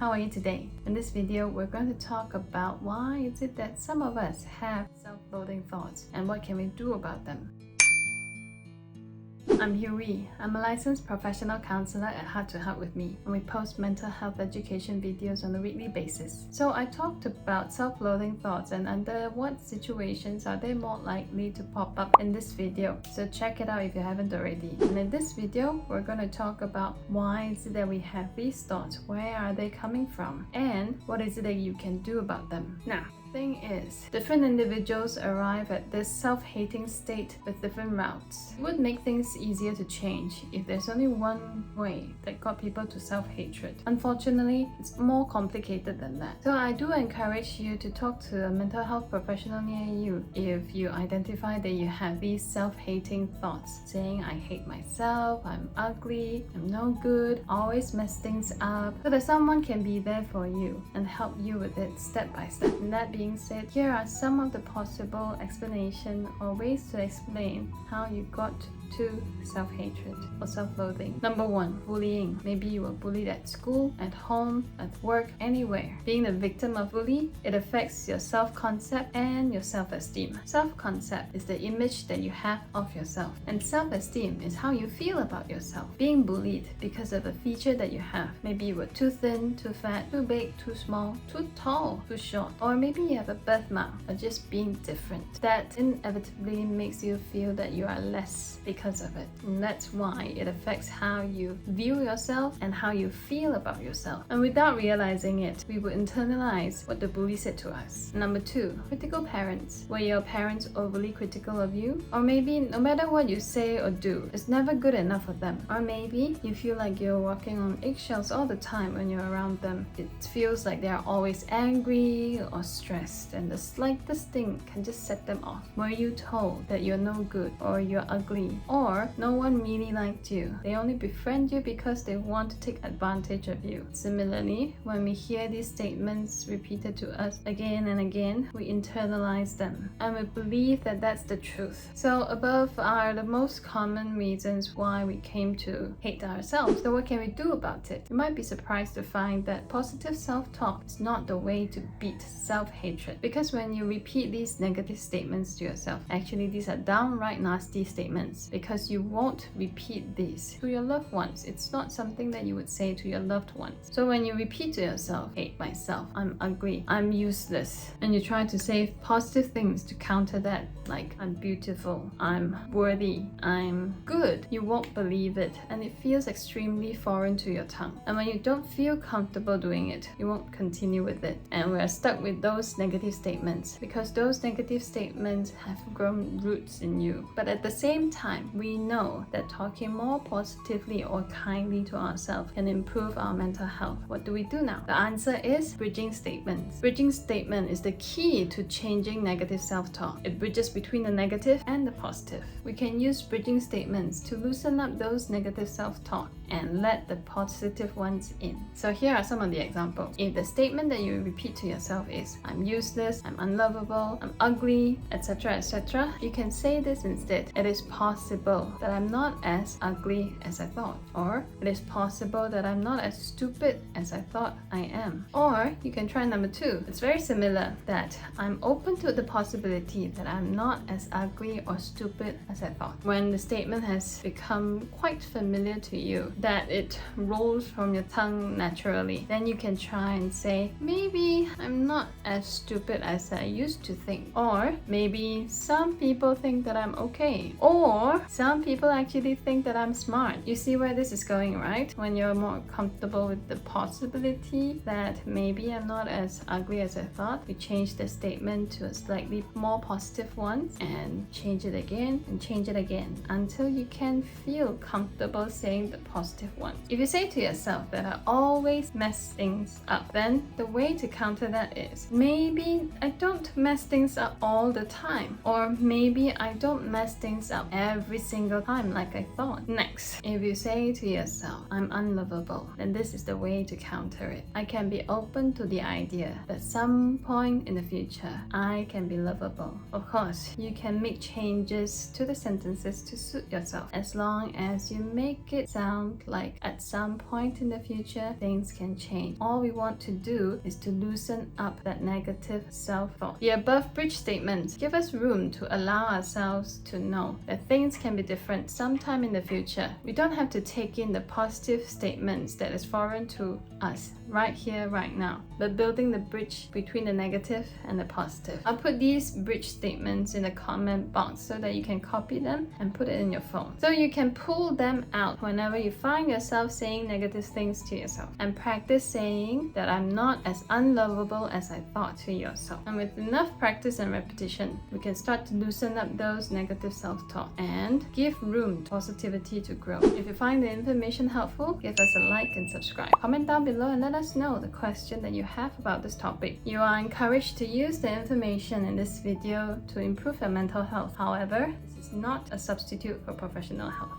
how are you today? In this video, we're going to talk about why is it that some of us have self-loathing thoughts and what can we do about them. I'm Huey. I'm a licensed professional counselor at Heart to Heart with Me, and we post mental health education videos on a weekly basis. So I talked about self-loathing thoughts and under what situations are they more likely to pop up in this video. So check it out if you haven't already. And in this video, we're going to talk about why is it that we have these thoughts, where are they coming from, and what is it that you can do about them. Now, thing is, different individuals arrive at this self-hating state with different routes. It would make things easier to change if there's only one way that got people to self-hatred. Unfortunately, it's more complicated than that. So I do encourage you to talk to a mental health professional near you if you identify that you have these self-hating thoughts, saying I hate myself, I'm ugly, I'm no good, always mess things up, so that someone can be there for you and help you with it step by step. And that being said, here are some of the possible explanations or ways to explain how you got to self-hatred or self-loathing. Number one, bullying. Maybe you were bullied at school, at home, at work, anywhere. Being the victim of bullying, it affects your self-concept and your self-esteem. Self-concept is the image that you have of yourself, and self-esteem is how you feel about yourself. Being bullied because of a feature that you have. Maybe you were too thin, too fat, too big, too small, too tall, too short, or maybe you have a birthmark or just being different. That inevitably makes you feel that you are less because of it. And that's why it affects how you view yourself and how you feel about yourself. And without realizing it, we will internalize what the bully said to us. Number two, critical parents. Were your parents overly critical of you? Or maybe no matter what you say or do, it's never good enough for them. Or maybe you feel like you're walking on eggshells all the time when you're around them. It feels like they're always angry or stressed, and the slightest thing can just set them off. Were you told that you're no good, or you're ugly, or no one really liked you? They only befriend you because they want to take advantage of you. Similarly, when we hear these statements repeated to us again and again, we internalize them and we believe that that's the truth. So above are the most common reasons why we came to hate ourselves. So what can we do about it? You might be surprised to find that positive self-talk is not the way to beat self-hatred, because when you repeat these negative statements to yourself, actually these are downright nasty statements, because you won't repeat these to your loved ones. It's not something that you would say to your loved ones. So when you repeat to yourself, hate myself, I'm ugly, I'm useless, and you try to say positive things to counter that, like I'm beautiful, I'm worthy, I'm good, you won't believe it, and it feels extremely foreign to your tongue. And when you don't feel comfortable doing it, you won't continue with it. And we're stuck with those negative statements because those negative statements have grown roots in you. But at the same time, we know that talking more positively or kindly to ourselves can improve our mental health. What do we do now? The answer is bridging statements. Bridging statement is the key to changing negative self-talk. It bridges between the negative and the positive. We can use bridging statements to loosen up those negative self-talk and let the positive ones in. So here are some of the examples. If the statement that you repeat to yourself is I'm useless, I'm unlovable, I'm ugly, etc., etc., you can say this instead. It is possible that I'm not as ugly as I thought. Or it is possible that I'm not as stupid as I thought I am. Or you can try number two. It's very similar, that I'm open to the possibility that I'm not as ugly or stupid as I thought. When the statement has become quite familiar to you, that it rolls from your tongue naturally, then you can try and say, maybe I'm not as stupid as I used to think. Or maybe some people think that I'm okay. Or some people actually think that I'm smart. You see where this is going, right? When you're more comfortable with the possibility that maybe I'm not as ugly as I thought, we change the statement to a slightly more positive one and change it again and change it again until you can feel comfortable saying the positive one. If you say to yourself that I always mess things up, then the way to counter that is maybe I don't mess things up all the time, or maybe I don't mess things up every single time like I thought. Next, if you say to yourself I'm unlovable, then this is the way to counter it. I can be open to the idea that some point in the future I can be lovable. Of course, you can make changes to the sentences to suit yourself as long as you make it sound sound like at some point in the future things can change. All we want to do is to loosen up that negative self-thought. The above bridge statements give us room to allow ourselves to know that things can be different sometime in the future. We don't have to take in the positive statements that is foreign to us right here, right now, but building the bridge between the negative and the positive. I'll put these bridge statements in the comment box so that you can copy them and put it in your phone. So you can pull them out whenever you find yourself saying negative things to yourself, and practice saying that I'm not as unlovable as I thought to yourself. And with enough practice and repetition, we can start to loosen up those negative self-talk and give room to positivity to grow. If you find the information helpful, give us a like and subscribe. Comment down below and let us know the question that you have about this topic. You are encouraged to use the information in this video to improve your mental health. However, this is not a substitute for professional help.